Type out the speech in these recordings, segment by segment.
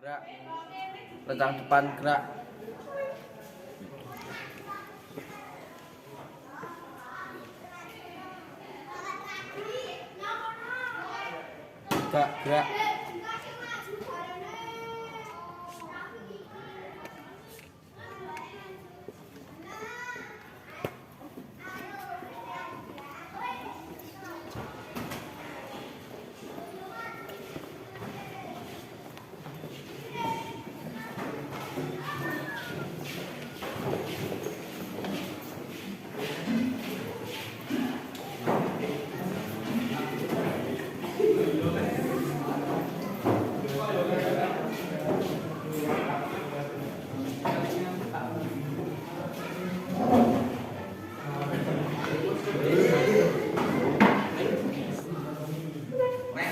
gerak. Rencang depan gerak. Gerak, gerak.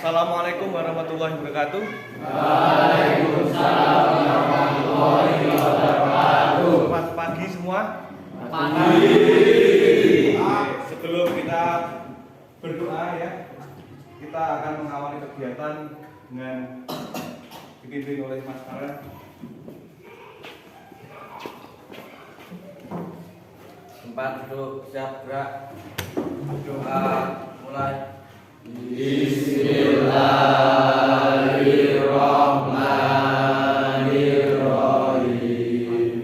Assalamualaikum warahmatullahi wabarakatuh. Waalaikumsalam warahmatullahi wabarakatuh. Selamat pagi semua. Pagi. Sebelum kita berdoa ya, kita akan mengawali kegiatan dengan dipimpin oleh Mas Farah. Tempat duduk, siap gerak. Doa mulai. Bismillahirrahmanirrahim.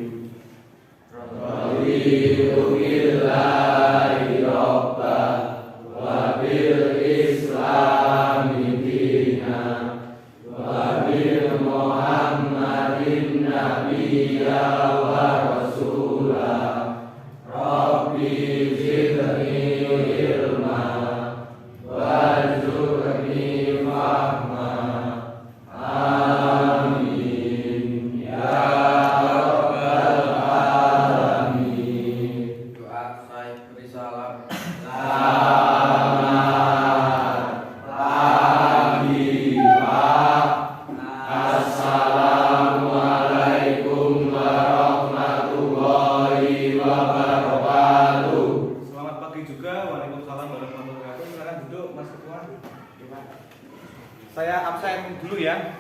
Raditu billahi robba wa bil islami dina wa bil muhammadin nabiyya wa rasula. Rabbi zidni ilma warzuqni fahma. Amin ya rabbal alamin. Doa saya beri salam. Selamat pagi Pak. Assalamualaikum warahmatullahi wabarakatuh. Selamat pagi juga. Waalaikumsalam warahmatullahi wabarakatuh. Silakan duduk Mas Ketua. Saya absen dulu ya.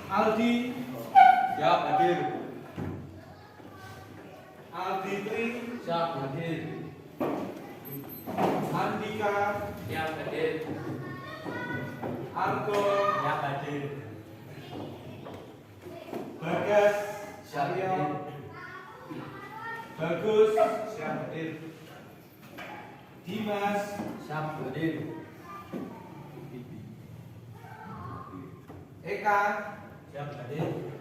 Aldi siap hadir. Alditri Siap hadir. Andika Siap hadir. Argo Siap hadir. Bagas Siap Aryo hadir. Bagus siap hadir. Dimas Siap hadir. Eka Siap hadir.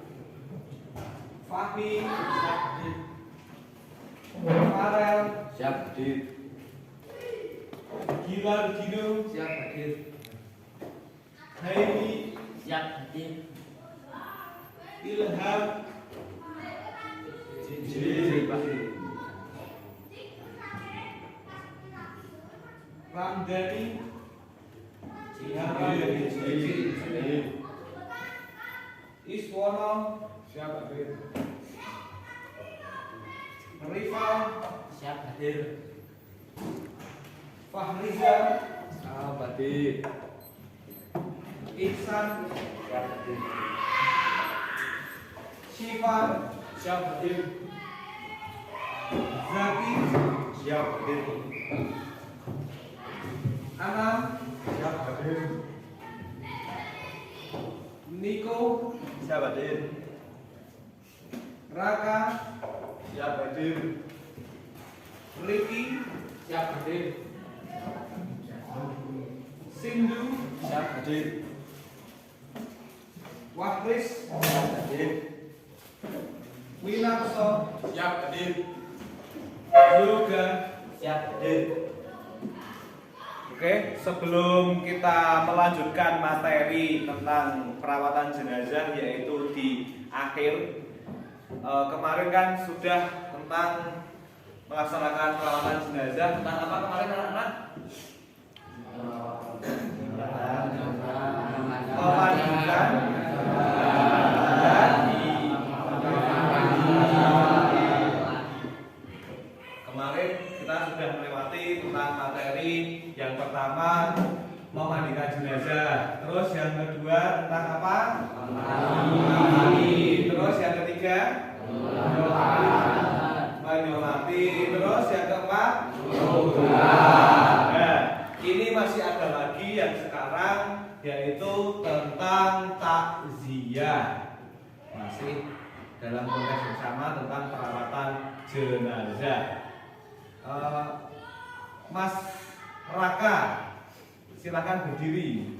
Fahmi Siap hadir. Farel Siap hadir. Gilar Gino Siap hadir. Haini Siap hadir. Ilham Ramdhani Iswono siap hadir. Rifa Siap hadir. Fahriza Siap hadir. Ihsan Siap hadir. Syifa Siap hadir. Zaki Siap hadir. Anam Siap hadir. Niko Siap hadir. Raka Siap hadir. Riki Siap hadir. Sindu Siap hadir. Wahris Siap hadir. Winarso Siap hadir. Yoga. Siap hadir. Oke, sebelum kita melanjutkan materi tentang perawatan jenazah yaitu di akhir kemarin kan sudah tentang melaksanakan perawatan jenazah. Tentang apa kemarin anak-anak? Memandikan kemarin kita sudah melewati tentang materi yang pertama memandikan jenazah. Terus yang kedua tentang apa? Mandi. Terus yang ketiga menyolati. Terus yang keempat nah, ini masih ada lagi yang sekarang yaitu tentang takziah. Masih dalam konteks yang sama tentang perawatan jenazah. Mas Raka, silakan berdiri.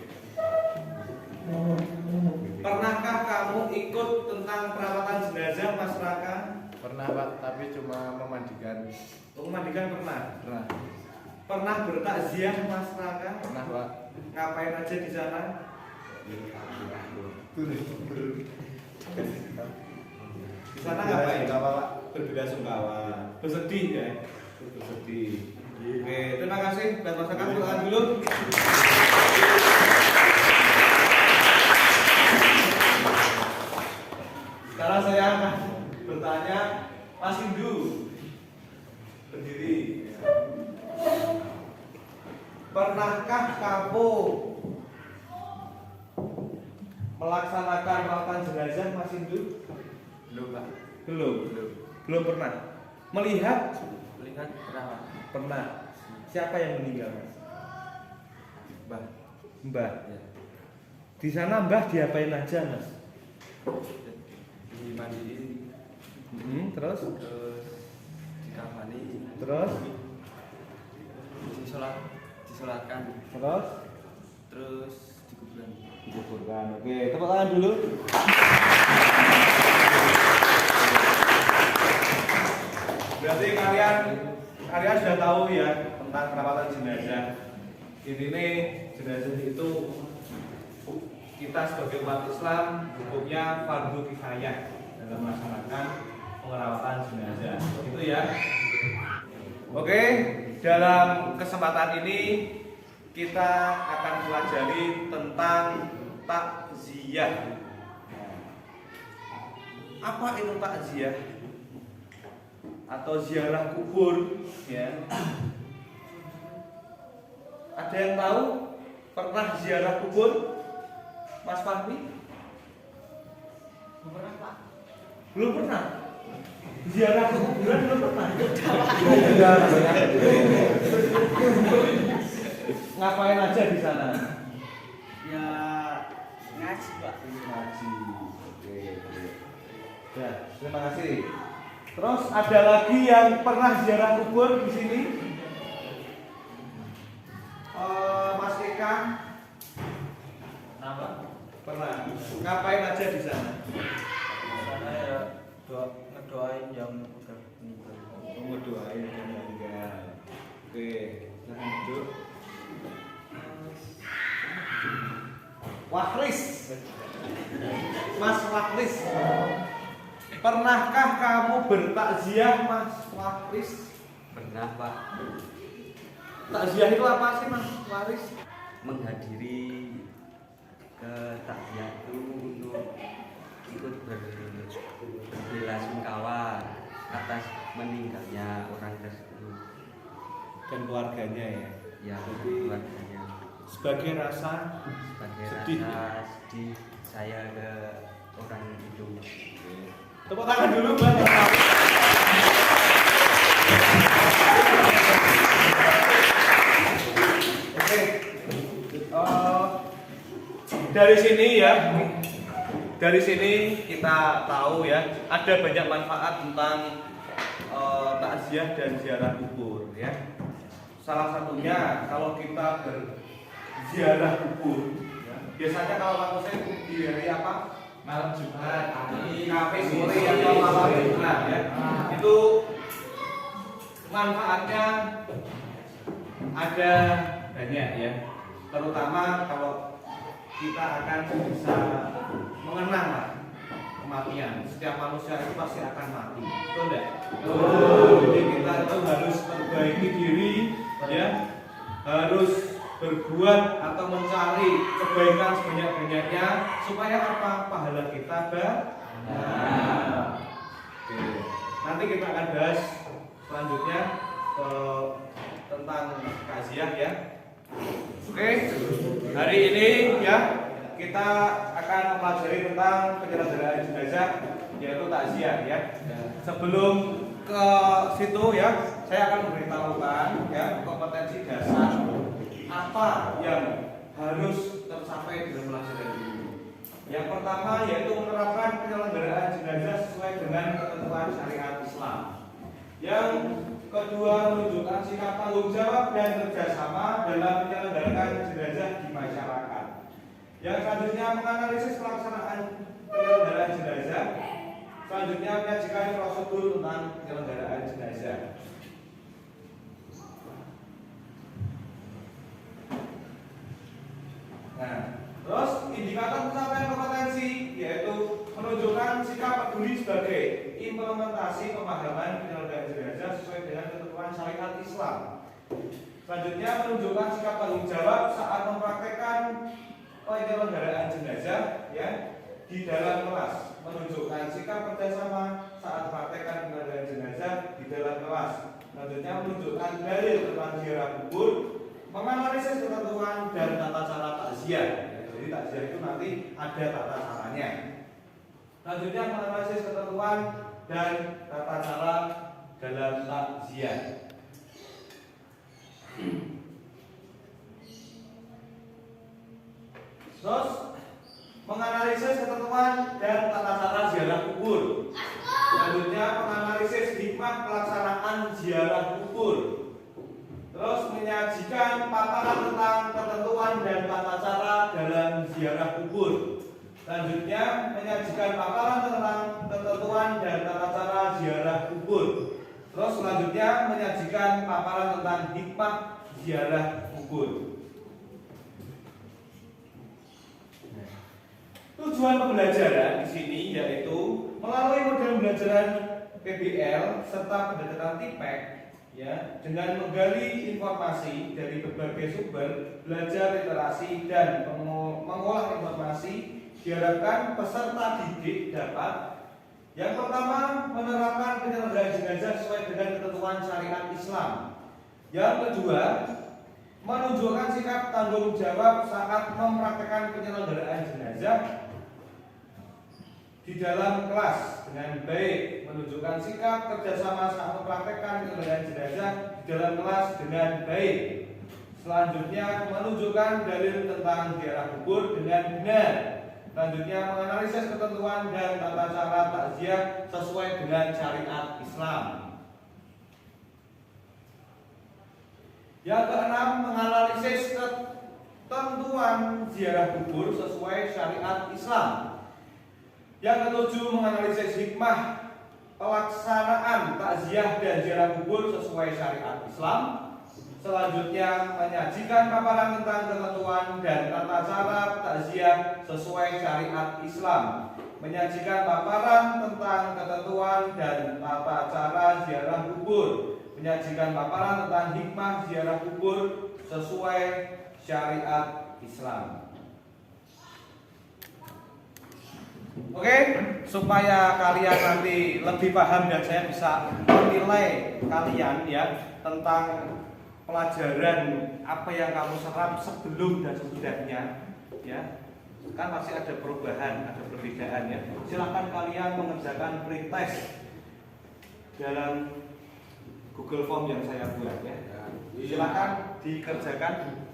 Pernahkah kamu ikut tentang perawatan jenazah, Mas Raka? Pernah Pak, tapi cuma memandikan. Memandikan pernah. Pernah. Pernah bertakziah, Mas Raka? Pernah Pak. Ngapain aja di sana? Di sana ngapain? Apa Pak? Berbela-sungkawa. Bersedih ya? Bersedih. Oke, terima kasih. Dan masyarakat silakan dulu. Sekarang saya akan bertanya, Mas Hindu, berdiri. Pernahkah kamu melaksanakan perawatan jenazah, Mas Hindu? Belum Pak. Belum pernah. Melihat? Melihat pernah. Pernah. Siapa yang meninggal, Mas? Mbah. Ya. Di sana Mbah diapain aja, Mas? Dimandiin, Terus? dikafani, Terus? disolatkan, Terus? dikuburan. Dikuburkan. Oke, tepuk tangan dulu. Berarti kalian sudah tahu ya tentang perawatan jenazah. Ini jenazah itu kita sebagai umat Islam hukumnya fardu kifayah dalam melaksanakan perawatan jenazah. Itu ya. Oke, dalam kesempatan ini kita akan pelajari tentang takziah. Apa itu takziah? Atau ziarah kubur, ya. Ada yang tahu pernah ziarah kubur? Mas Fahmi? Pernah Pak. Belum pernah. Ziarah ke kuburan belum pernah. Ngapain aja di sana? Ya ngaji Pak. Ngaji. Oke. Ya, terima kasih. Terus ada lagi yang pernah ziarah kubur di sini? Mas Eka? Kenapa? Pernah. Ngapain aja di sana? Sana ya ngedoain yang udah meninggal. Ngedoain yang meninggal. Oke, silahkan duduk. Wahlis. Mas Wahlis. Pernahkah kamu bertakziah, Mas Wahlis? Pernah Pak, Takziah itu apa sih, Mas Wahlis? menghadiri ke takziah itu untuk ikut berbela-sungkawa atas meninggalnya orang tersebut Dan keluarganya ya. ya, keluarganya, Sebagai rasa sebagai sedih. rasa sedih saya ke orang itu. Tepuk tangan dulu buat Mas Wahlis. Oke. Dari sini kita tahu ya, ada banyak manfaat tentang takziah dan ziarah kubur ya. Salah satunya kalau kita berziarah kubur ya, biasanya kalau waktu saya di hari apa? Malam Jumat. Kamis sore atau malam Jumat ya. Itu manfaatnya ada banyak ya. Terutama kalau kita akan bisa mengenang lah kematian. Setiap manusia itu pasti akan mati. Betul enggak? Jadi kita itu harus perbaiki diri ya. Harus berbuat atau mencari kebaikan sebanyak-banyaknya supaya apa? Pahala kita banyak. Oke. Nanti kita akan bahas selanjutnya takziah ya. Oke, hari ini ya kita akan mempelajari tentang penyelenggaraan jenazah yaitu takziah ya. Sebelum ke situ ya, saya akan memberitahukan ya kompetensi dasar apa yang harus tercapai dalam pelajaran ini. Yang pertama yaitu menerapkan penyelenggaraan jenazah sesuai dengan ketentuan syariat Islam. Yang kedua menunjukkan sikap tanggung jawab dan kerjasama dalam menyelenggarakan jenazah di masyarakat. Yang selanjutnya menganalisis pelaksanaan penyelenggaraan jenazah. Selanjutnya menyajikan prosedur tentang penyelenggaraan jenazah. Nah, terus indikator pencapaian kompetensi yaitu menunjukkan sikap peduli sebagai implementasi pemahaman penyelenggaraan jenazah sesuai dengan ketentuan syariat Islam. Selanjutnya menunjukkan sikap tanggung jawab saat mempraktekkan penyelenggaraan jenazah ya di dalam kelas. Menunjukkan sikap kerjasama saat mempraktekkan penyelenggaraan jenazah di dalam kelas. Selanjutnya menunjukkan dalil tentang ziarah kubur, menganalisis ketentuan dan tata cara takziah. Jadi takziah itu nanti ada tata caranya. Selanjutnya menganalisis ketentuan dan tata cara dalam takziah. Terus menganalisis ketentuan dan tata cara ziarah kubur. Selanjutnya menganalisis hikmah pelaksanaan ziarah kubur. Terus menyajikan paparan tentang ketentuan dan tata cara dalam ziarah kubur. Selanjutnya menyajikan paparan tentang ketentuan dan tata cara ziarah kubur. Terus selanjutnya menyajikan paparan tentang hikmah ziarah kubur. Tujuan pembelajaran di sini yaitu melalui model pembelajaran PBL serta pendekatan TIPEK ya, dengan menggali informasi dari berbagai sumber, belajar literasi dan mengolah informasi, diharapkan peserta didik dapat yang pertama menerapkan penyelenggaraan jenazah sesuai dengan ketentuan syariat Islam. Yang kedua, menunjukkan sikap tanggung jawab saat mempraktekkan penyelenggaraan jenazah di dalam kelas dengan baik, menunjukkan sikap kerjasama saat mempraktekkan penyelenggaraan jenazah di dalam kelas dengan baik. Selanjutnya menunjukkan dalil tentang ziarah kubur dengan benar. Selanjutnya menganalisis ketentuan dan tata cara takziah sesuai dengan syariat Islam. Yang keenam menganalisis ketentuan ziarah kubur sesuai syariat Islam. Yang ketujuh menganalisis hikmah pelaksanaan takziah dan ziarah kubur sesuai syariat Islam. Selanjutnya menyajikan paparan tentang ketentuan dan tata cara takziah sesuai syariat Islam. Menyajikan paparan tentang ketentuan dan tata cara ziarah kubur. Menyajikan paparan tentang hikmah ziarah kubur sesuai syariat Islam. Oke, supaya kalian nanti lebih paham dan saya bisa menilai kalian ya tentang pelajaran apa yang kamu serap sebelum dan sesudahnya ya. Kan pasti ada perubahan, ada perbedaan ya. Silakan kalian mengerjakan pretest dalam Google Form yang saya buat ya. Silakan dikerjakan.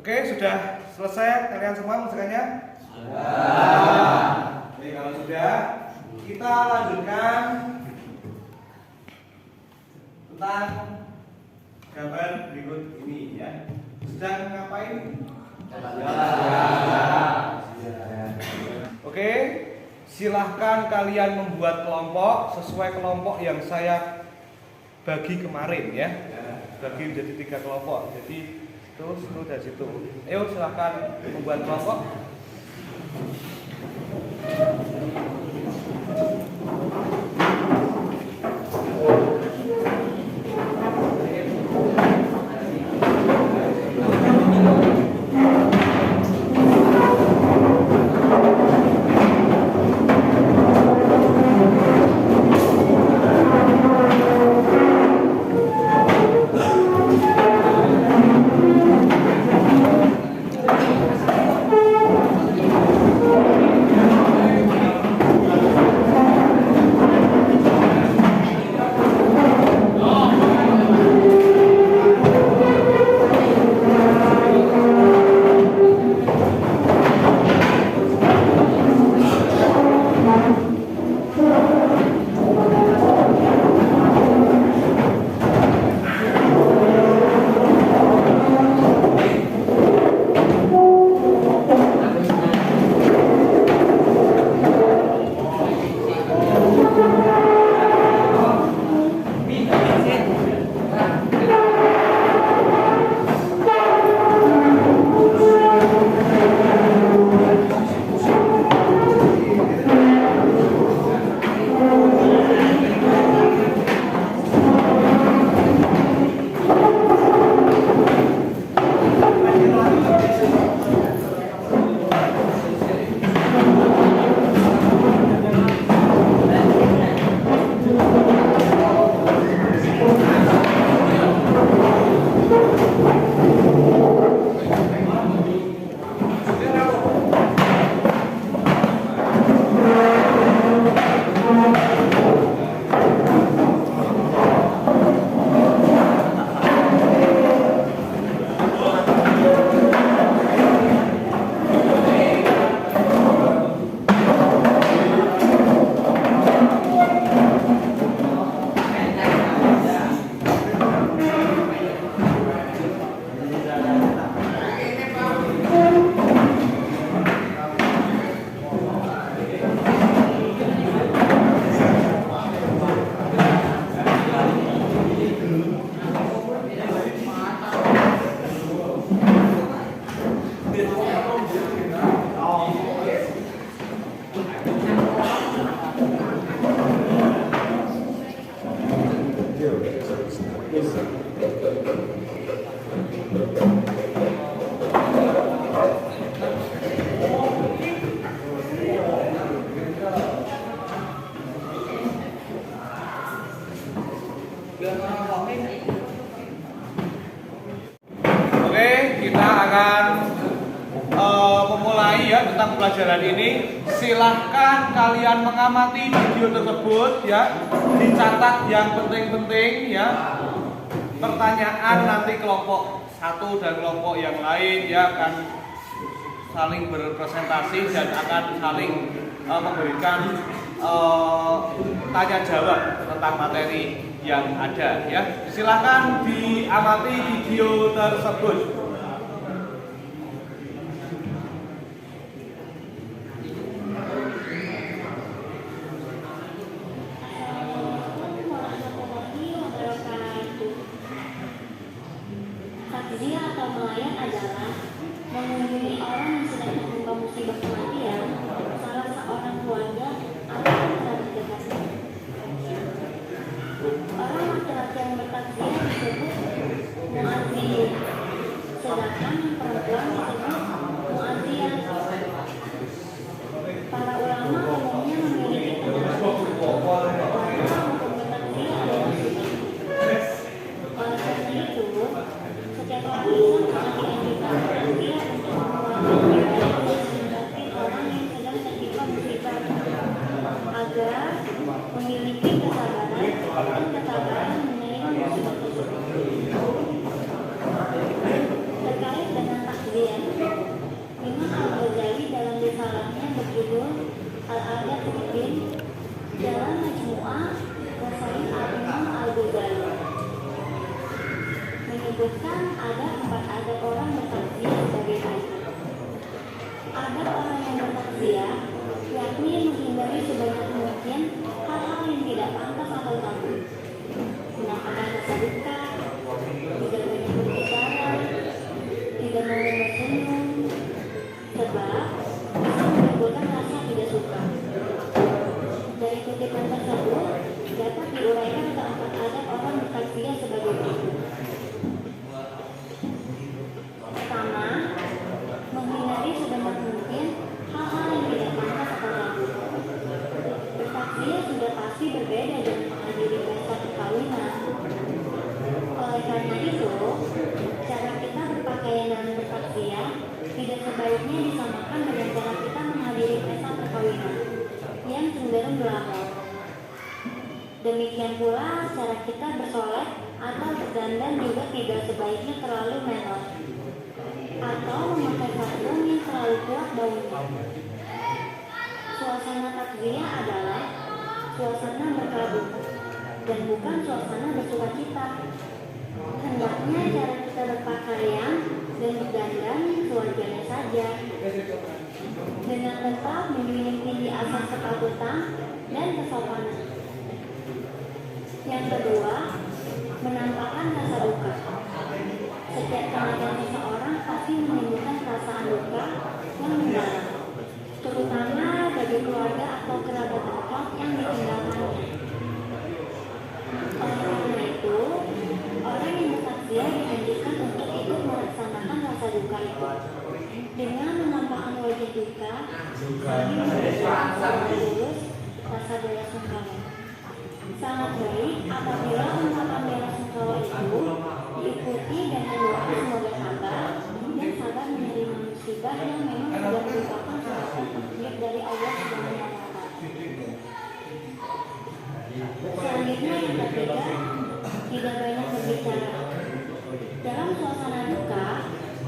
Oke, sudah selesai kalian semua mengerjakannya? Oke, kalau sudah, kita lanjutkan tentang gambar berikut ini ya. Sedang ngapain? Oke, silahkan kalian membuat kelompok sesuai kelompok yang saya bagi kemarin ya. Bagi menjadi 3 kelompok. Jadi terus dari situ. Ayo silahkan membuat kelompok. Oke, kita akan memulai ya tentang pelajaran ini. Silahkan kalian mengamati video tersebut ya, dicatat yang penting-penting ya. Pertanyaan nanti kelompok 1 dan kelompok yang lain ya akan saling berpresentasi dan akan saling memberikan tanya jawab tentang materi yang ada ya. Silakan diamati video tersebut. Takziah atau melayat adalah mengunjungi orang yang sedang tertimpa musibah kematian, salah seorang keluarga atau kerabat dekatnya. Orang laki-laki yang bertakziah disebut muadzin, sedangkan perempuan disebut muadziyah. Para ulama umumnya memiliki pendapat bahwa untuk bertakziah adalah sunnah. Oleh karena itu, setiap orang Islam sangat dianjurkan bertakziah untuk mengeluarkan biaya dan mendapati orang disebutkan ada 4 adab orang bertakziah sebagai berikut. Adab orang yang bertakziah yakni menghindari sebanyak mungkin hal-hal yang tidak pantas atau tabu, menampakkan rasa duka, tidak banyak berbicara, tidak mau bersenyum, sebab bisa menimbulkan rasa tidak suka. Dari kutipan tersebut dapat diuraikan keempat adab orang bertakziah sebagai berikut. Pertama, menghindari sebanyak mungkin hal-hal yang tidak pantas atau tabu. Bertakziah sudah pasti berbeda dengan menghadiri pesta perkawinan. Oleh karena itu, cara kita berpakaian dalam bertakziah tidak sebaiknya disamakan dengan cara kita menghadiri pesta perkawinan yang cenderung glamor. Demikian pula cara kita bersolek atau berdandan juga tidak sebaiknya terlalu menor atau memakai sarung yang terlalu kuat baunya. Suasana takziah adalah suasana berkabung dan bukan suasana bersukacita. Hendaknya cara kita berpakaian dan berdandan sewajarnya saja, dengan tetap memiliki asas kepatutan dan kesopanan. Yang kedua, menampakkan rasa duka. Setiap kematian seseorang pasti menimbulkan perasaan duka yang mendalam, terutama bagi keluarga atau kerabat dekat yang ditinggalkannya. Oleh karena itu, orang yang bertakziah dianjurkan untuk ikut melaksanakan rasa duka itu dengan menampakkan wajah duka sambil menunjukkan secara tulus rasa bela sungkawa. Sangat baik apabila ungkapan bela sungkawa itu diikuti dengan doa semoga sabar dan sabar menerima musibah yang memang sudah merupakan suatu takdir dari Allah Subhanahu wa Ta'ala. Selanjutnya yang ketiga, tidak banyak berbicara. Dalam suasana duka,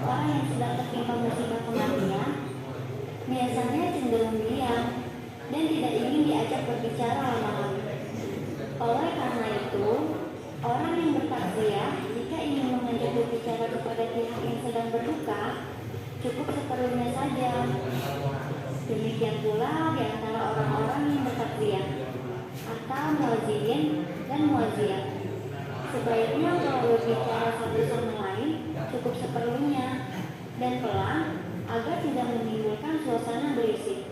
orang yang sedang tertimpa musibah kematian biasanya cenderung diam dan tidak ingin diajak berbicara lama-lama. Oleh karena itu, orang yang bertakziah jika ingin mengajak berbicara kepada pihak yang sedang berduka, cukup seperlunya saja. Demikian pula di antara orang-orang yang bertakziah atau muazziin dan muazziat. Sebaiknya kalau berbicara satu sama lain cukup seperlunya dan pelan agar tidak menimbulkan suasana berisik.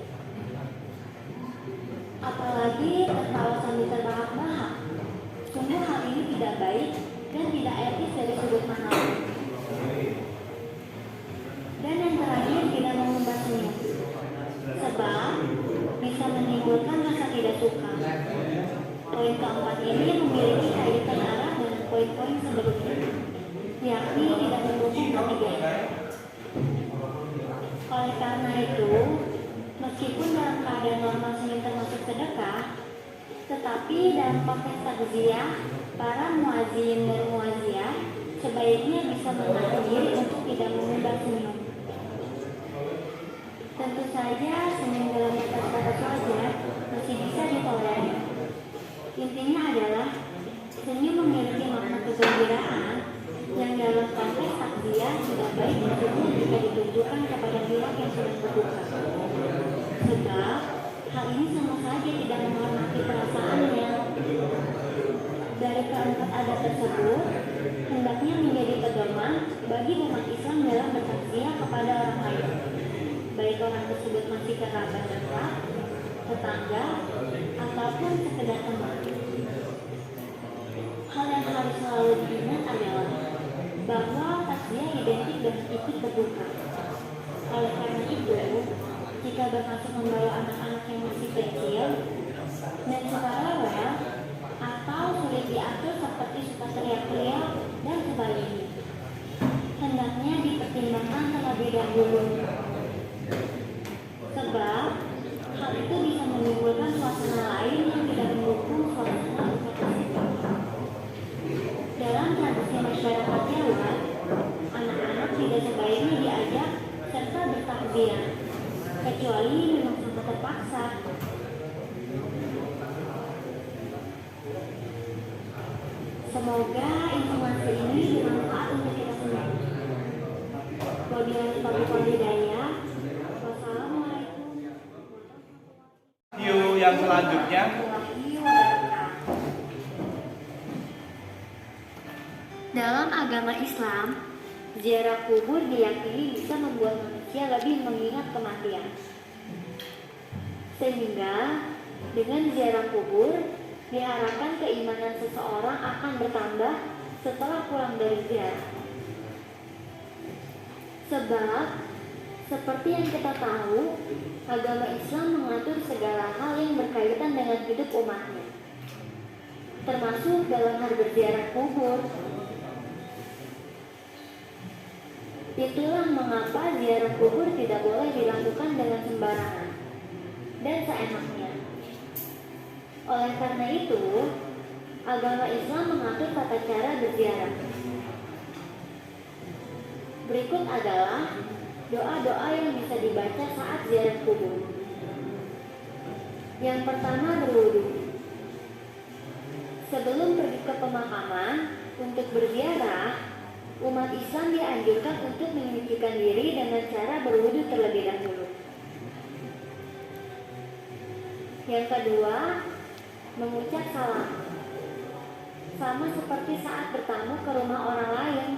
Apalagi tertawa sambil terbahak-bahak. Sungguh hal ini tidak baik dan tidak etis dari sudut manapun. Dan yang terakhir, tidak mengumbar senyum, sebab bisa menimbulkan rasa tidak suka. Poin keempat ini memiliki kaitan erat dengan poin-poin sebelumnya, yakni tidak mendukung ketiganya. Oleh karena itu, meskipun dalam keadaan normal senyum termasuk sedekah, tetapi dalam konteks takziah, para muazzin dan muazziah sebaiknya bisa menahan diri untuk tidak mengumbar senyum. Tentu saja senyum dalam batas-batas wajar masih bisa ditolerir. Intinya adalah senyum memiliki makna kegembiraan yang dalam konteks takziah tidak baik untuknya jika ditunjukkan kepada pihak yang sedang berduka. Sebab hal ini sama saja tidak menghormati perasaannya. Dari keempat adat tersebut, hendaknya menjadi pedoman bagi umat Islam dalam bertakziah kepada orang lain, baik orang tersebut masih kerabat dekat, tetangga, ataupun sekedar teman. Hal yang harus selalu diingat adalah bahwa takziah identik dengan ikut berduka. Oleh karena itu, jika bermaksud membawa anak-anak yang masih kecil dan suka rewel atau sulit diatur seperti suka teriak-teriak dan sebaliknya, hendaknya dipertimbangkan terlebih dahulu. Sebab hal itu bisa menimbulkan suasana lain yang tidak mendukung suasana duka tersebut. Dalam tradisi masyarakat Jawa, anak-anak tidak sebaiknya diajak serta bertakziah, kecuali memang sangat terpaksa. Semoga informasi ini bermanfaat untuk Wabillahi taufiq wal hidayah. Wassalamualaikum Video yang selanjutnya. warahmatullahi wabarakatuh. Dalam agama Islam, ziarah kubur diyakini bisa membuat manusia lebih mengingat kematian. Sehingga dengan ziarah kubur diharapkan keimanan seseorang akan bertambah setelah pulang dari ziarah. Sebab seperti yang kita tahu, agama Islam mengatur segala hal yang berkaitan dengan hidup umatnya, termasuk dalam hal berziarah kubur. Itulah mengapa ziarah kubur tidak boleh dilakukan dengan sembarangan dan seenaknya. Oleh karena itu, agama Islam mengatur tata cara berziarah. Berikut adalah doa-doa yang bisa dibaca saat ziarah kubur. Yang pertama, berwudu. Sebelum pergi ke pemakaman untuk berziarah, umat Islam dianjurkan untuk menyucikan diri dengan cara berwudu terlebih dahulu. Yang kedua, mengucap salam. Sama seperti saat bertamu ke rumah orang lain.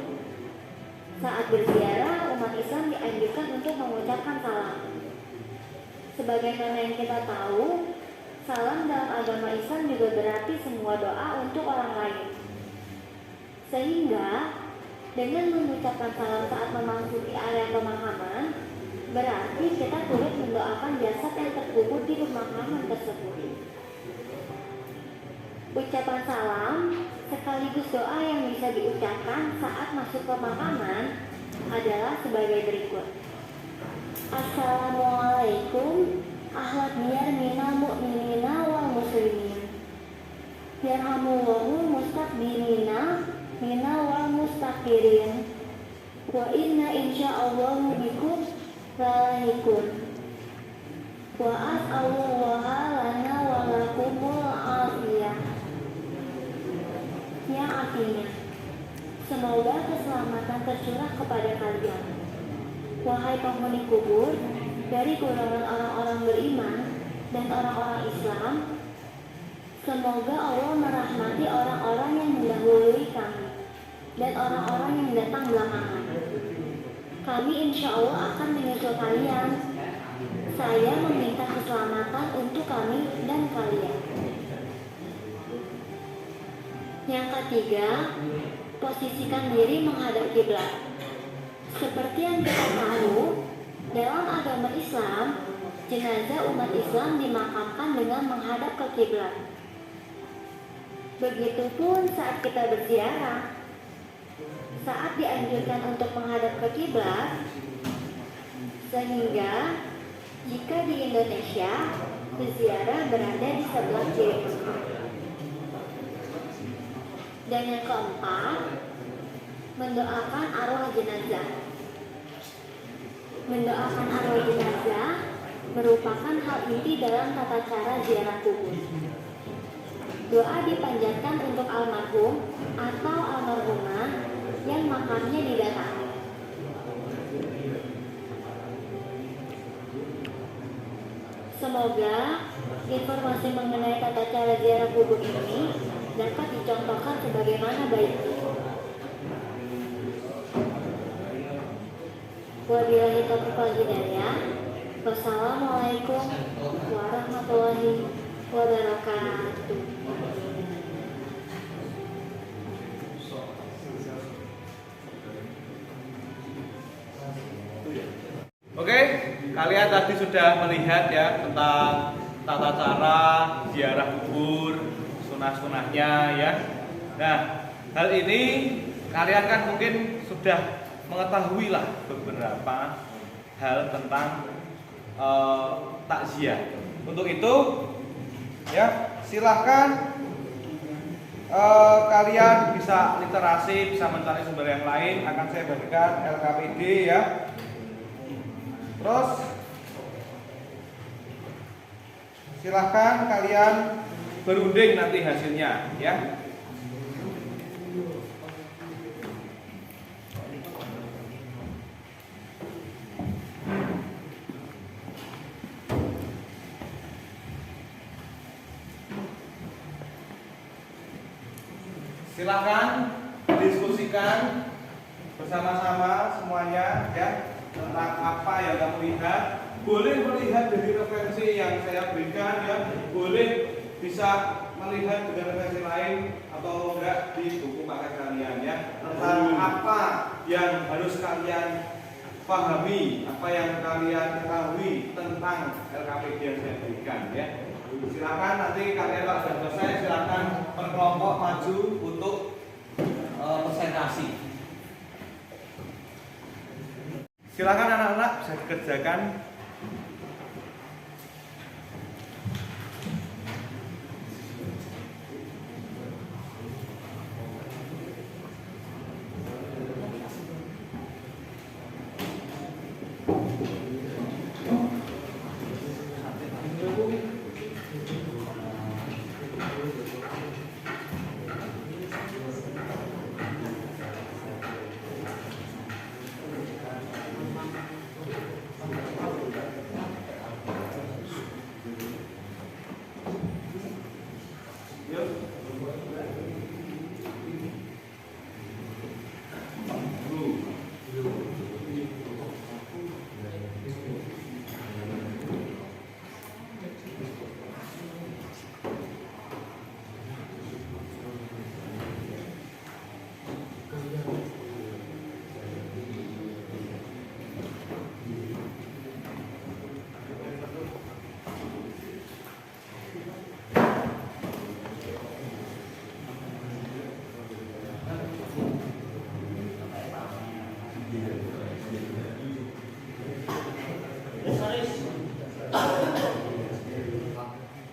Saat berziarah, umat Islam dianjurkan untuk mengucapkan salam. Sebagaimana yang kita tahu, salam dalam agama Islam juga berarti semua doa untuk orang lain. Sehingga dengan mengucapkan salam saat memasuki area pemakaman, berarti kita turut mendoakan jasad yang terkubur di pemakaman tersebut. Ucapan salam sekaligus doa yang bisa diucapkan saat masuk pemakaman adalah sebagai berikut. Assalamualaikum ahlat diyar minal mu'minina wal muslimin. Yarhamullahu mustaqbirina minal wal mustaqirin. Wa inna insya'allahu bikum lalahikun. Wa as'alullaha lana wa lakumul afiyah. Yang artinya, semoga keselamatan tercurah kepada kalian, wahai penghuni kubur, dari golongan orang-orang beriman dan orang-orang Islam. Semoga Allah merahmati orang-orang yang mendahului kami dan orang-orang yang datang belakangan. Kami insya Allah akan menyusul kalian. Saya meminta keselamatan untuk kami dan kalian. Yang ketiga, posisikan diri menghadap kiblat. Seperti yang kita tahu, dalam agama Islam, jenazah umat Islam dimakamkan dengan menghadap ke kiblat. Begitupun saat kita berziarah, saat dianjurkan untuk menghadap ke kiblat, sehingga jika di Indonesia, berziarah berada di sebelah kiri. Dan yang keempat, mendoakan arwah jenazah. Mendoakan arwah jenazah merupakan hal inti dalam tata cara ziarah kubur. Doa dipanjatkan untuk almarhum atau almarhumah yang makamnya didatangi. Semoga informasi mengenai tata cara ziarah kubur ini dapat dicontohkan sebagaimana baiknya. Wabillahi taufiq wal hidayah. Wassalamualaikum warahmatullahi wabarakatuh. Oke, kalian tadi sudah melihat ya tentang tata cara ziarah kubur, sunah-sunahnya ya. Nah, hal ini kalian kan mungkin sudah mengetahui lah beberapa hal tentang takziah. Untuk itu ya silahkan kalian bisa literasi, bisa mencari sumber yang lain. Akan saya bagikan LKPD ya. Terus silahkan kalian berunding nanti hasilnya ya. Silakan diskusikan bersama-sama semuanya ya tentang apa yang kamu lihat. Boleh melihat dari referensi yang saya berikan ya, boleh bisa melihat dengan referensi lain atau enggak di buku paket kalian ya, tentang apa yang harus kalian pahami, apa yang kalian ketahui tentang LKPD yang saya berikan ya. Silakan nanti kalian kalau sudah selesai silakan per kelompok maju untuk presentasi. Silakan anak-anak bisa dikerjakan.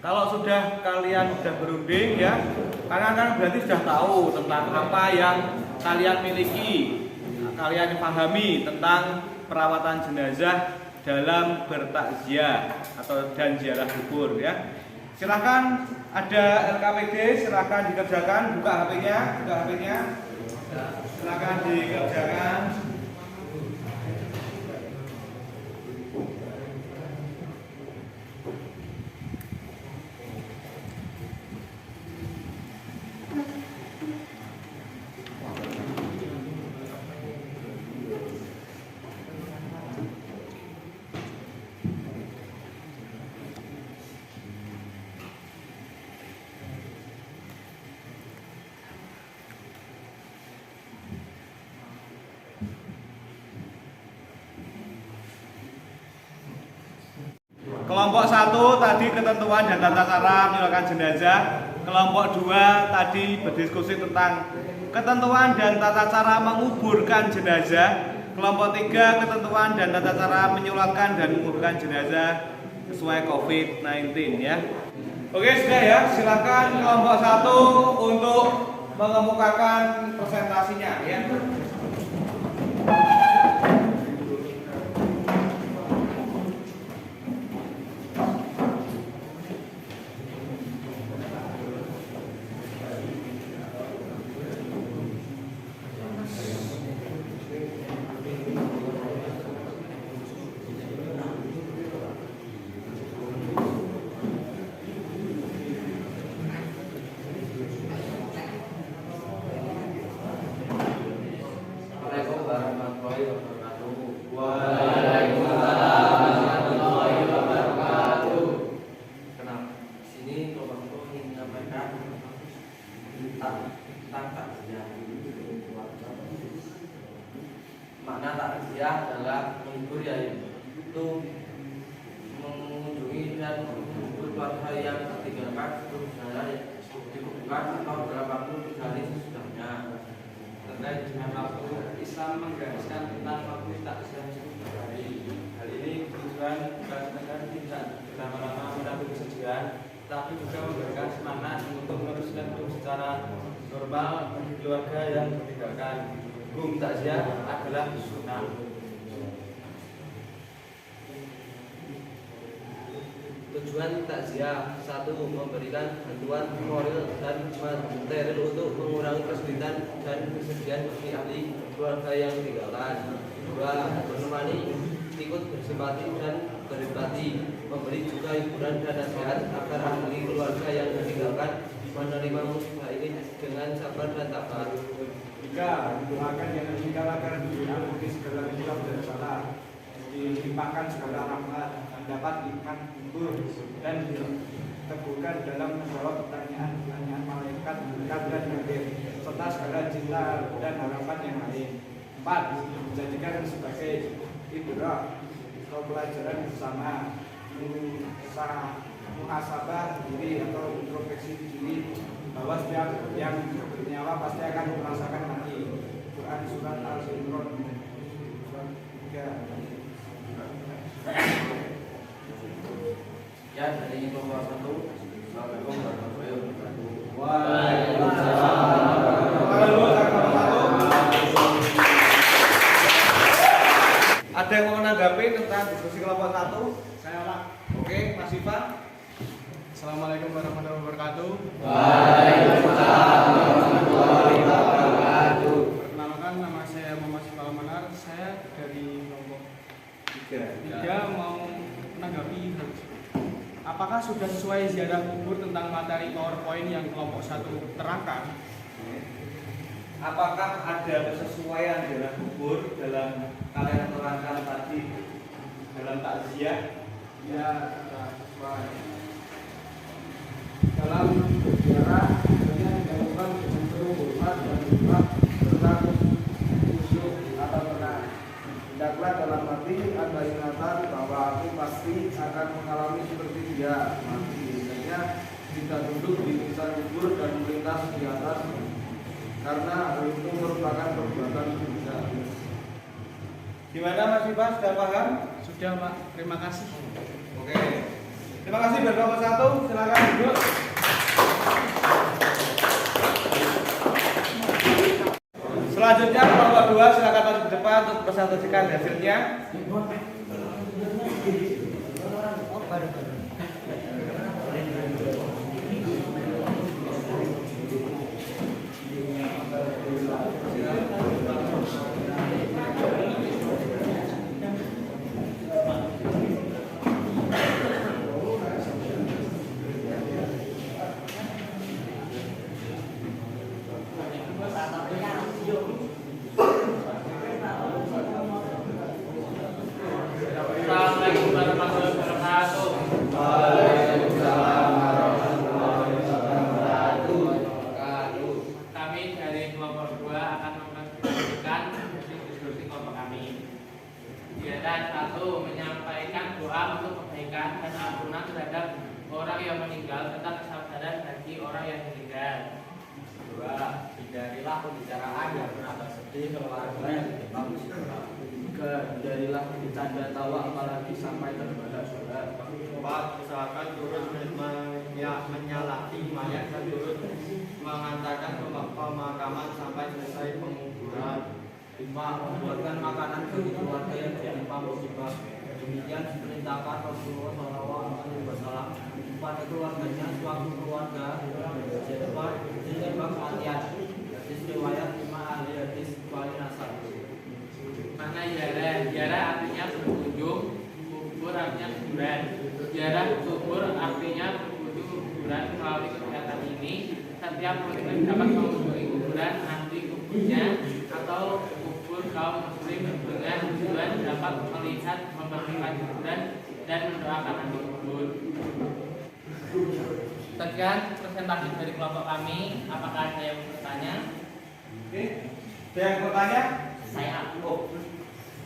Kalau sudah kalian sudah berunding ya, kalian kan berarti sudah tahu tentang apa yang kalian miliki, kalian pahami tentang perawatan jenazah dalam bertakziah atau dan ziarah kubur ya. Silakan ada LKPD, silakan dikerjakan, buka HP-nya, silakan dikerjakan. Kelompok 1 tadi ketentuan dan tata cara menyulatkan jenazah. Kelompok 2 tadi berdiskusi tentang ketentuan dan tata cara menguburkan jenazah. Kelompok 3 ketentuan dan tata cara menyulatkan dan menguburkan jenazah sesuai COVID-19 ya. Oke sudah ya, silakan kelompok 1 untuk mengemukakan presentasinya ya. Makna takziah adalah menghibur yaitu mengunjungi dan menghibur keluarga yang ditinggalkan misalnya dikuburkan atau dalam waktu 3 hari sesudahnya. Terkait dengan waktu, Islam menggariskan tentang waktu takziah 10 hari. Hal ini tujuan bukan sekedar tidak berlama-lama mendapat kesedihan, tapi juga memberikan semangat untuk meneruskan hidup secara normal bagi keluarga yang ditinggalkan. Hukum takziah adalah sunnah. Tujuan takziah: 1. Memberikan bantuan moral dan material untuk mengurangi kesulitan dan kesedihan bagi ahli keluarga yang ditinggalkan. 2. Menemani, ikut bersimpati dan berempati, memberi juga hiburan dan nasihat agar ahli keluarga yang ditinggalkan menerima musibah ini dengan sabar dan tabah. 3. Doakan jangan tinggal agar diampuni segala hilaf dan salah, dilimpahkan segala rahmat, mendapat iman kubur, dan diteguhkan dalam menjawab pertanyaan-pertanyaan malaikat, berkat dan nakir, serta segala cinta dan harapan yang lain. 4. Menjadikan sebagai ibrah atau pelajaran bersama, muhasabah diri atau introspeksi diri bahwa setiap yang bernyawa pasti akan merasakan mati. Quran surat Al-Imran surat 3. Ya, dari kelompok 1. Assalamualaikum warahmatullahi wabarakatuh. Ada yang mau menanggapi tentang diskusi kelompok 1? Saya Pak. Oke, Mas Iva. Assalamualaikum warahmatullahi wabarakatuh. Perkenalkan, nama saya Muhammad Sifal Manar. Saya dari kelompok 3 mau menanggapi hal tersebut. Apakah sudah sesuai ziarah kubur tentang materi PowerPoint yang kelompok 1 terangkan? Apakah ada kesesuaian ziarah kubur dalam kalian terangkan tadi dalam takziah? Ya, sudah sesuai. Dalam berziarah hanya dilakukan dengan penuh hormat dan ikhlas serta khusyuk atau tenang. Hendaklah dalam hati ada ingatan bahwa aku pasti akan mengalami seperti dia mati. Biasanya kita duduk di nisan kubur dan melintas di atas, karena hal itu merupakan perbuatan dosa. Gimana Mas Iva, sudah paham? Sudah Pak, terima kasih. Oke. Terima kasih buat kelompok 1. Silakan duduk. Selanjutnya kelompok 2 silakan maju ke depan untuk presentasikan hasilnya. Assalamualaikum warahmatullahi wabarakatuh. Kami dari kelompok 2 akan mempresentasikan diskusi kelompok kami. Ziarah 1 menyampaikan doa untuk kebaikan dan ampunan terhadap orang yang meninggal serta kesabaran bagi orang yang meninggal. 2. Hindarilah pembicaraan yang bernada sedih keluarga yang ditimpa musibah. 3. Hindarilah bercanda tawa apalagi sampai terbalas suara. 4. Usahakan turut menyalati mayat dan turut mengantarkan pemakaman sampai selesai penguburan. 5. Membuatkan makanan bagi keluarga yang ditimpa musibah. Demikian diperintahkan Rasulullah SAW kepada keluarganya suatu keluarga Jepang Jepang Latihan. Hadis riwayat 5 ahli hadis wali nasab. Mana ziarah? Ziarah artinya berkunjung, kubur artinya kuburan. Ziarah kubur artinya berkunjung kuburan. Melalui kegiatan ini, setiap muslim dapat mengunjungi kuburan ahli kuburnya atau kubur kaum muslim dengan tujuan dapat melihat, membersihkan kuburan dan mendoakan ahli kubur. Sekian presentasi dari kelompok kami. Apakah ada yang bertanya? Oke. Ada yang bertanya? Saya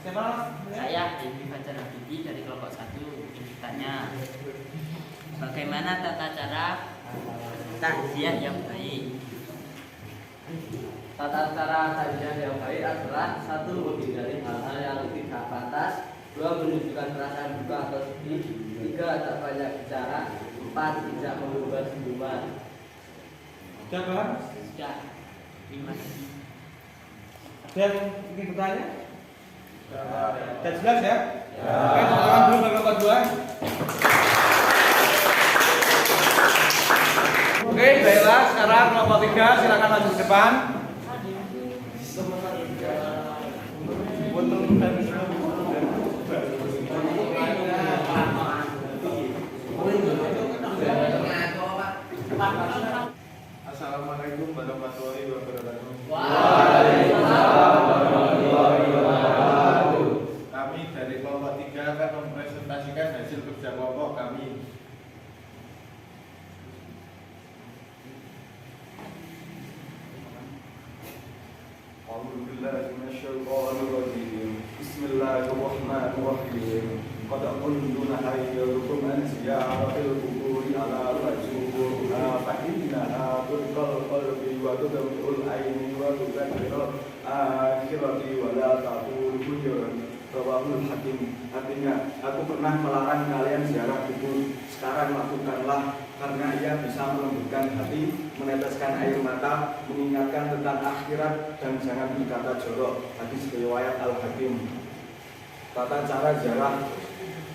Siapa? Saya Dewi Fajar Habibie dari kelompok 1 ingin bertanya, bagaimana tata cara takziah yang baik? Tata cara takziah yang baik adalah 1. Menghindari hal-hal yang tidak pantas. 2. Menunjukkan perasaan duka atau sedih. 3. Tak banyak bicara. 4. Tidak mengubah senyuman. Sudah paham? Sudah. Terima kasih. Ada yang ingin bertanya? Sudah jelas ya? Oke, tepuk tangan dulu bagi kelompok 2. Oke, baiklah. Sekarang kelompok 3 silakan maju ke depan. Assalamualaikum warahmatullahi mempresentasikan hasil kerja kelompok kami. Bismillahirrahmanirrahim. Qad kuntu nahayyukum an ziyaratil quburi ala rajuha fa innaha turqal qalbi wa tudul aini wa tudakkiru akhirati wa la taqul hujurun. Rawahul Hakim. Artinya, aku pernah melarang kalian ziarah kubur. Sekarang lakukanlah, karena ia bisa melembutkan hati, meneteskan air mata, mengingatkan tentang akhirat, dan jangan berkata jorok. Hadis riwayat Al Hakim. Tata cara ziarah: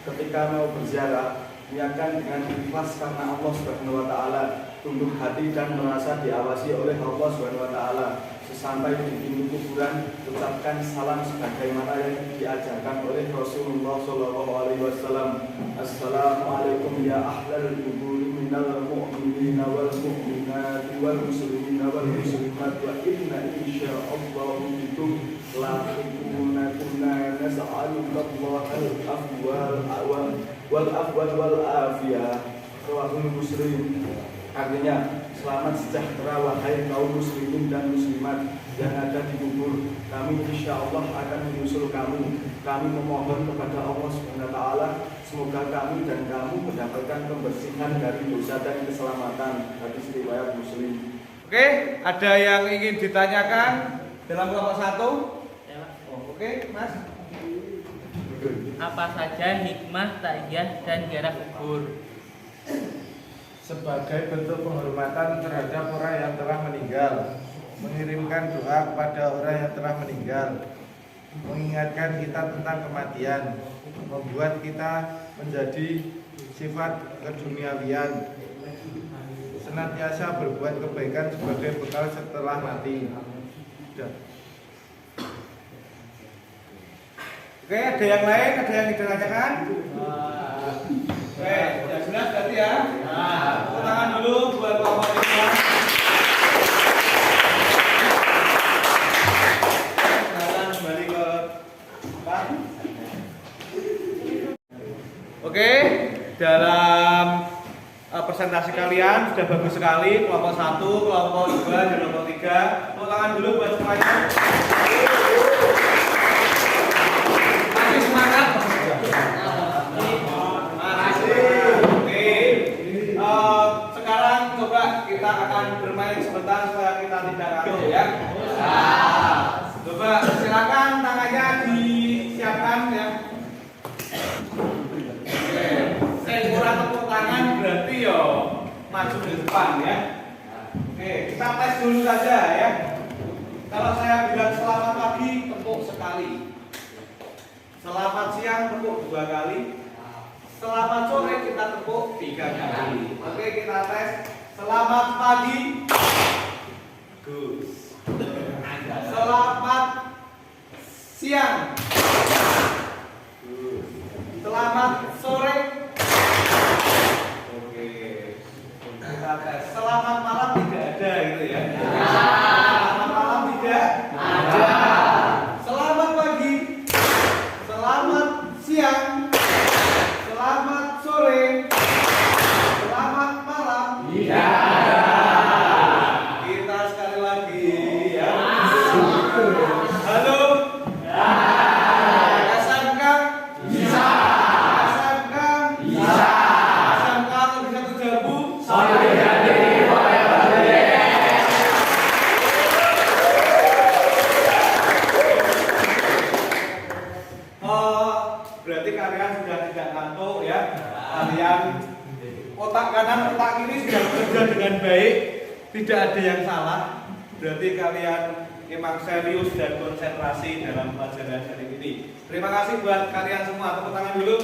ketika mau berziarah, niatkan dengan ikhlas karena Allah Subhanahu wa taala, tunduk hati dan merasa diawasi oleh Allah Subhanahu wa taala. Sesampai di pintu kuburan, ucapkan salam sebagaimana yang diajarkan oleh Rasulullah SAW. Assalamualaikum ya ahlal kuburi minal mu'minina wal mu'minati wal muslimina wal muslimat wa inna insya'allah bikum lahiquna kunna nas'alullaha al-afwal wal afiyah. Rawahul Muslim. Artinya, selamat sejahtera wahai kaum muslimin dan muslimat yang ada di kubur. Kami insya Allah akan menyusul kamu. Kami memohon kepada Allah Subhanahu wa taala semoga kami dan kamu mendapatkan pembersihan dari dosa dan keselamatan. Hadis riwayat Muslim. Oke, ada yang ingin ditanyakan dalam kelompok 1? Oke, Mas. Apa saja hikmah takziah dan ziarah kubur? Sebagai bentuk penghormatan terhadap orang yang telah meninggal, mengirimkan doa kepada orang yang telah meninggal, mengingatkan kita tentang kematian, membuat kita menjadi sifat keduniawian, senantiasa berbuat kebaikan sebagai bekal setelah mati. Sudah. Oke, ada yang lain? Ada yang ditanyakan? Oke, ya jelas berarti ya. Tepuk tangan dulu buat kelompok 5. Sekarang kembali ke 4. Oke, dalam presentasi kalian sudah bagus sekali. Kelompok 1, kelompok 2, dan kelompok 3. Tepuk tangan dulu buat semuanya. Masih semangat? Sekarang coba kita akan bermain sebentar supaya kita tidak ngantuk ya. Coba silakan tangannya disiapkan ya. Oke, kurang tepuk tangan berarti yo maju ke depan ya. Oke, kita tes dulu saja ya. Kalau saya bilang selamat pagi, tepuk sekali. Selamat siang, tepuk 2 kali. Selamat sore kita tepuk 3 kali. Oke, kita tes. Selamat pagi. Gus. Selamat siang. Gus. Selamat sore. Oke. Kita tes. Selamat malam tidak ada gitu ya. Selamat malam tidak ada. Selamat pagi. Selamat siang. Selamat sore. Selamat malam. Iya. Kita sekali lagi ya. Halo. SMK? Bisa. SMK? Bisa. SMK lebih 1 jambu? Berarti kalian sudah tidak ngantuk ya. Kalian otak kanan, otak kiri sudah bekerja dengan baik. Tidak ada yang salah. Berarti kalian memang serius dan konsentrasi dalam pelajaran hari ini. Terima kasih buat kalian semua. Tepuk tangan dulu.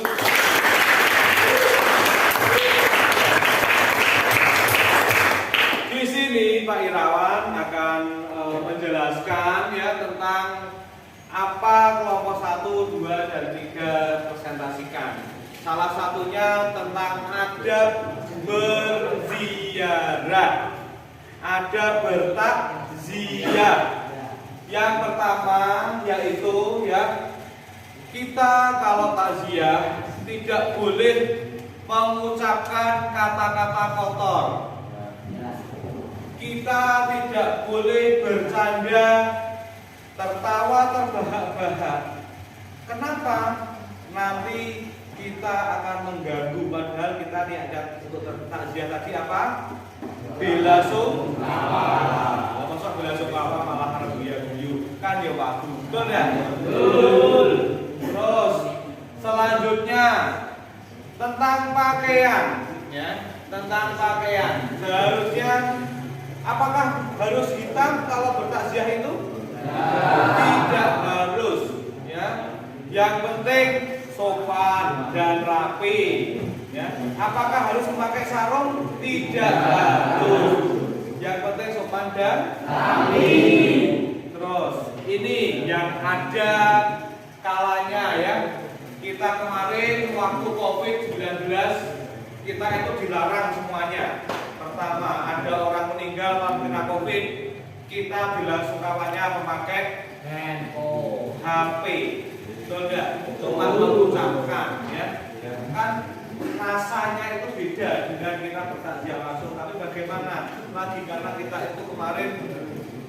Di sini Pak Irawan akan menjelaskan ya tentang apa kelompok 1, 2, dan 3 presentasikan. Salah satunya tentang adab berziarah, adab bertakziah. Yang pertama yaitu ya kita kalau takziah tidak boleh mengucapkan kata-kata kotor. Kita tidak boleh bercanda, tertawa terbahak-bahak. Kenapa? Nanti kita akan mengganggu, padahal kita niatkan untuk takziah tadi apa? Bela sungkawa. Masa bela sungkawa malah guyu kan ya Pak? Betul ya? Betul. Terus selanjutnya tentang pakaian, ya, tentang pakaian. Seharusnya apakah harus hitam kalau bertakziah itu? Tidak harus, ya. Yang penting sopan dan rapi, ya. Apakah harus memakai sarung? Tidak harus. Yang penting sopan dan rapi. Terus ini yang ada kalanya, ya. Kita kemarin waktu COVID-19 kita itu dilarang semuanya. Pertama, ada orang meninggal karena COVID, kita bela sungkawanya memakai handphone, HP. Betul enggak? Cuma mengucapkan, ya. Kan rasanya itu beda dengan kita bertakziah langsung. Tapi bagaimana? Lagi karena kita itu kemarin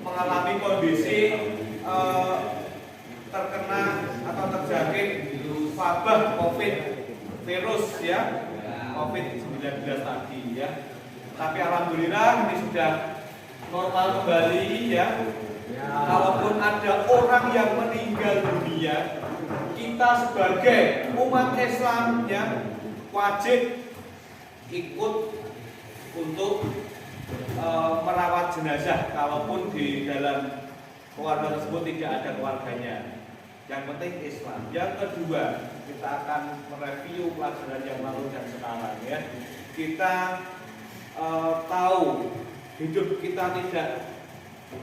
mengalami kondisi terkena atau terjangkit wabah COVID virus, ya, COVID-19 tadi, ya. Tapi alhamdulillah ini sudah normal kembali, ya. Kalaupun ada orang yang meninggal dunia, kita sebagai umat Islam, ya, wajib ikut untuk merawat jenazah kalaupun di dalam keluarga tersebut tidak ada keluarganya. Yang penting Islam. Yang kedua, kita akan mereview pelajaran yang lalu dan sekarang, ya. Kita tahu hidup kita tidak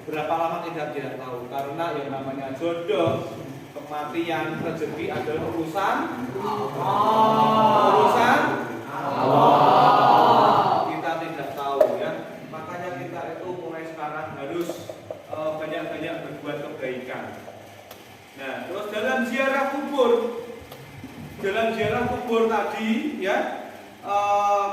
berapa lama tidak tahu, karena yang namanya jodoh, kematian, rezeki adalah urusan Allah. Kita tidak tahu, ya. Makanya kita itu mulai sekarang harus banyak-banyak berbuat kebaikan. Nah, terus dalam ziarah kubur tadi, ya,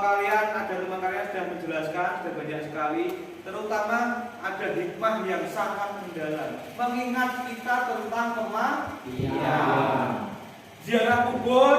kalian ada teman kalian sudah menjelaskan sudah banyak sekali, terutama ada hikmah yang sangat mendalam, mengingat kita tentang kematian. Ziarah kubur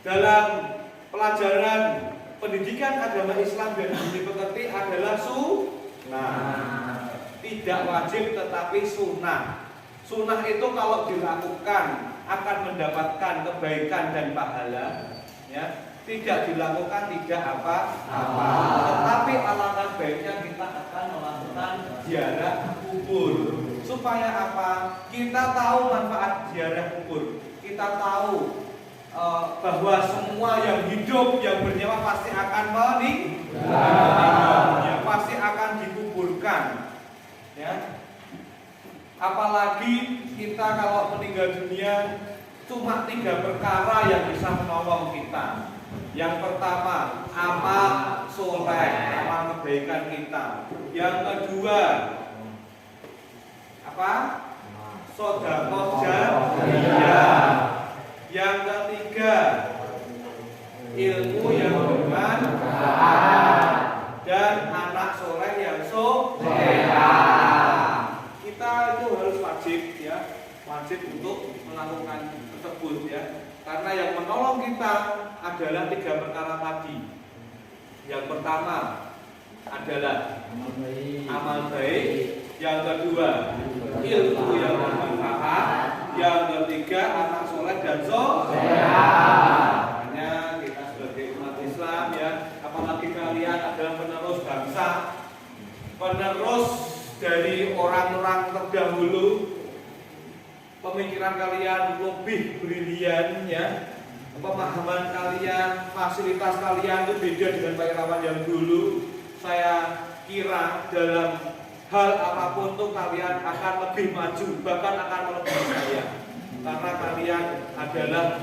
dalam pelajaran pendidikan agama Islam dan budi pekerti adalah sunnah, tidak wajib tetapi sunnah. Sunnah itu kalau dilakukan akan mendapatkan kebaikan dan pahala, ya. Tidak dilakukan tidak apa-apa. Tetapi alangkah baiknya kita akan melakukan ziarah kubur. Supaya apa? Kita tahu manfaat ziarah kubur. Kita tahu bahwa semua yang hidup, yang bernyawa pasti akan meninggal, ya, pasti akan dikuburkan, ya. Apalagi kita kalau meninggal dunia, cuma 3 perkara yang bisa menolong kita. Yang pertama, amal soleh, amal kebaikan kita. Yang kedua, apa? Sedekah jariyah. Yang ketiga, ilmu yang bermanfaat dan anak soleh yang solehah. Kita itu harus wajib, ya, wajib untuk melakukan tersebut, ya. Karena yang menolong kita adalah 3 perkara tadi. Yang pertama adalah amal baik, yang kedua ilmu yang bermanfaat, yang ketiga anak soleh dan solehah. Makanya kita sebagai umat Islam, ya, apalagi kalian adalah penerus bangsa, penerus dari orang-orang terdahulu. Pemikiran kalian lebih brilian, ya. Pemahaman kalian, fasilitas kalian itu beda dengan Pak Irawan yang dulu. Saya kira dalam hal apapun tuh kalian akan lebih maju, bahkan akan melebihi saya. Karena kalian adalah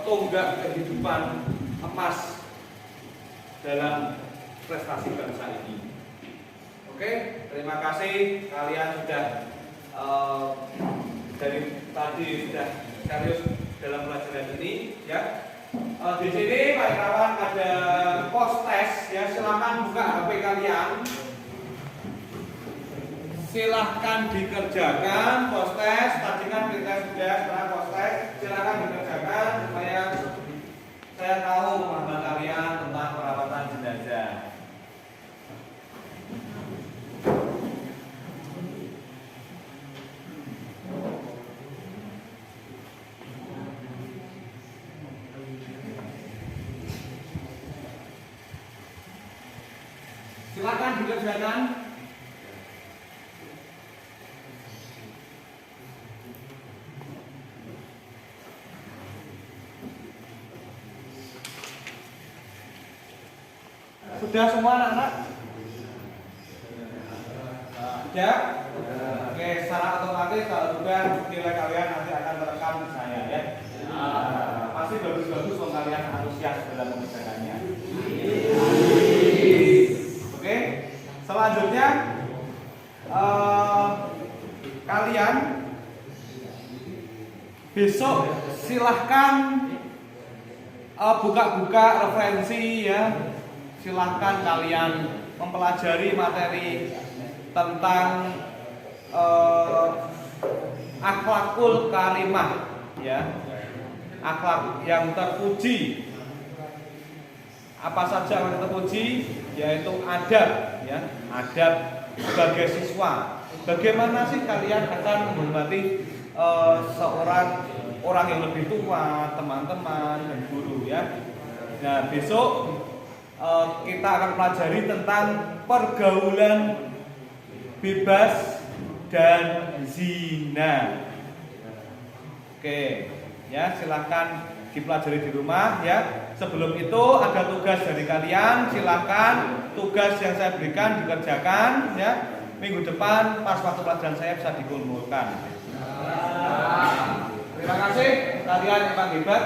tonggak kehidupan emas dalam prestasi bangsa ini. Oke, terima kasih kalian sudah dari tadi sudah serius dalam pelajaran ini ya. Di sini Pak Irawan ada post test ya, silakan buka HP kalian. Silahkan dikerjakan post test. Tadi kan kita sudah sekarang post test. Silakan dikerjakan supaya saya tahu pemahaman kalian tentang perawatan jenazah. Silakan dikerjakan. Sudah semua anak-anak? Sudah? Oke, secara otomatis kalau sudah nilai kalian nanti akan terekam di saya ya. Pasti bagus-bagus kalau kalian antusias dalam mengerjakannya. Oke, selanjutnya kalian besok silahkan buka-buka referensi ya. Silahkan kalian mempelajari materi tentang akhlakul karimah ya, akhlak yang terpuji. Apa saja yang terpuji? Yaitu adab ya, adab sebagai siswa. Bagaimana sih kalian akan menghormati seorang orang yang lebih tua, teman-teman dan guru ya. Nah, besok kita akan pelajari tentang pergaulan bebas dan zina. Oke, ya silahkan dipelajari di rumah ya. Sebelum itu ada tugas dari kalian, silahkan tugas yang saya berikan dikerjakan ya. Minggu depan pas waktu pelajaran saya bisa dikumpulkan. Terima kasih kalian yang hebat.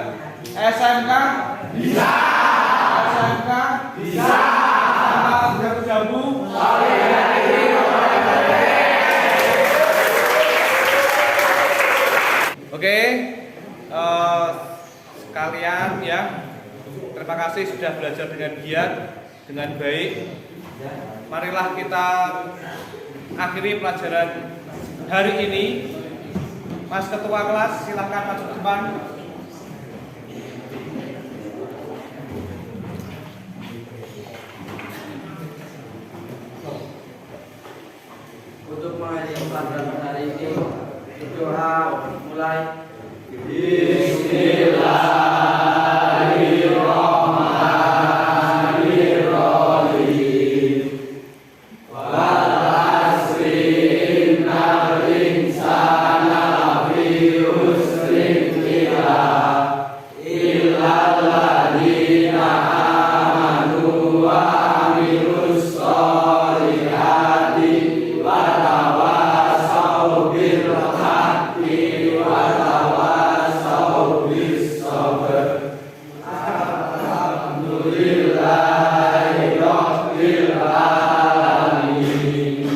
SMK bisa. SMK bisa. Jamu. Oke, sekalian ya, terima kasih sudah belajar dengan giat, dengan baik. Marilah kita akhiri pelajaran hari ini. Mas Ketua kelas silakan maju ke depan. Untuk mengakhiri pelajaran hari ini, doa mulai. Bismillahirrahmanirrahim. Wal asri innal insana lafi khusrin illal ladzina amanu wa amilus sholihati wa tawasaw bil haqqi wa tawasaw bis sabr. Alhamdulillahi rabbil alamin.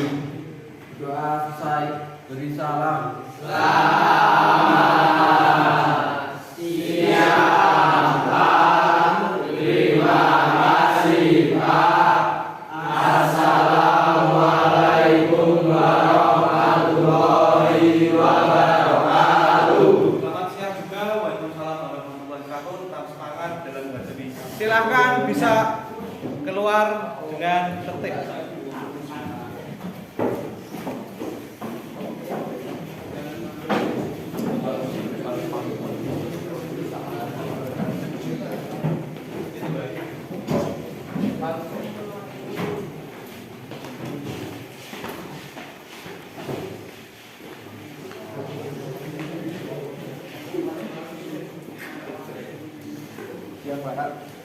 Doa selesai, beri salam. Selamat siang Pak. Terima kasih Pak. Assalamualaikum warahmatullahi wabarakatuh. Selamat siang juga. Waalaikumsalam warahmatullahi wabarakatuh. Tetap semangat dalam menghadapi. Silahkan bisa keluar dengan tertib. Siang Pak.